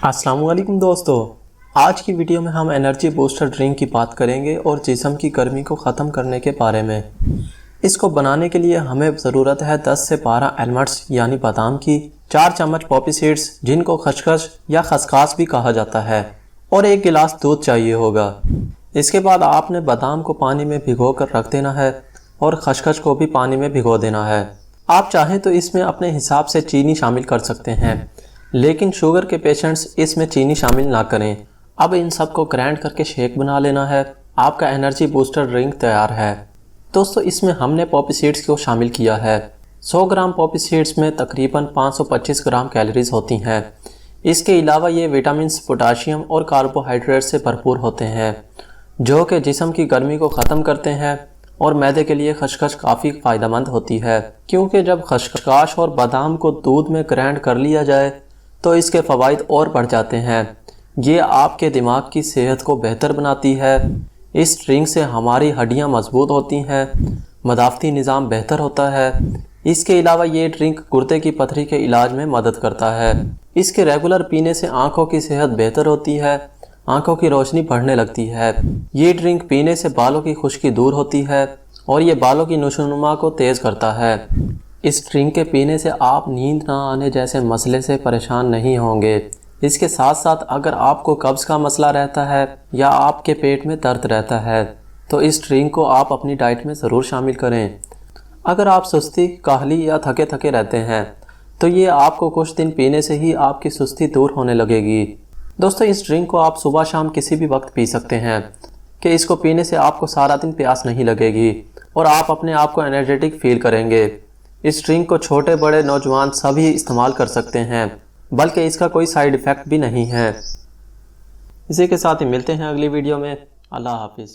अस्सलामुअलैकुम दोस्तों, आज की वीडियो में हम एनर्जी बूस्टर ड्रिंक की बात करेंगे और जिस्म की गर्मी को ख़त्म करने के बारे में। इसको बनाने के लिए हमें ज़रूरत है 10 से 12 आलमंड्स यानी बादाम की, 4 चम्मच पॉपी सीड्स जिनको खसखस या खसखास भी कहा जाता है, और 1 गिलास दूध चाहिए होगा। इसके बाद आपने बादाम को पानी में भिगो कर रख देना है और खसखस को भी पानी में भिगो देना है। आप चाहें तो इसमें अपने हिसाब से चीनी शामिल कर सकते हैं, लेकिन शुगर के पेशेंट्स इसमें चीनी शामिल ना करें। अब इन सब को ग्राइंड करके शेक बना लेना है। आपका एनर्जी बूस्टर ड्रिंक तैयार है। दोस्तों, इसमें हमने पॉपी सीड्स को शामिल किया है। 100 ग्राम पॉपी सीड्स में तकरीबन 525 ग्राम कैलोरीज होती हैं। इसके अलावा ये विटामिन, पोटाशियम और कार्बोहाइड्रेट से भरपूर होते हैं, जो कि जिस्म की गर्मी को ख़त्म करते हैं। और मैदे के लिए खसखस काफ़ी फ़ायदेमंद होती है, क्योंकि जब खसखस और बादाम को दूध में ग्राइंड कर लिया जाए तो इसके फ़वाइद और बढ़ जाते हैं। ये आपके दिमाग की सेहत को बेहतर बनाती है। इस ड्रिंक से हमारी हड्डियां मजबूत होती हैं, मदाफ़ती निज़ाम बेहतर होता है। इसके अलावा ये ड्रिंक गुर्दे की पथरी के इलाज में मदद करता है। इसके रेगुलर पीने से आँखों की सेहत बेहतर होती है, आँखों की रोशनी बढ़ने लगती है। ये ड्रिंक पीने से बालों की खुश्की दूर होती है और ये बालों की नशोनुमा को तेज़ करता है। इस ड्रिंक के पीने से आप नींद ना आने जैसे मसले से परेशान नहीं होंगे। इसके साथ साथ अगर आपको कब्ज़ का मसला रहता है या आपके पेट में दर्द रहता है तो इस ड्रिंक को आप अपनी डाइट में ज़रूर शामिल करें। अगर आप सुस्ती, काहली या थके थके रहते हैं तो ये आपको कुछ दिन पीने से ही आपकी सुस्ती दूर होने लगेगी। दोस्तों, इस ड्रिंक को आप सुबह शाम किसी भी वक्त पी सकते हैं कि इसको पीने से आपको सारा दिन प्यास नहीं लगेगी और आप अपने आप को एनर्जेटिक फील करेंगे। इस ड्रिंक को छोटे बड़े नौजवान सभी इस्तेमाल कर सकते हैं, बल्कि इसका कोई साइड इफ़ेक्ट भी नहीं है। इसी के साथ ही मिलते हैं अगली वीडियो में। अल्लाह हाफिज़।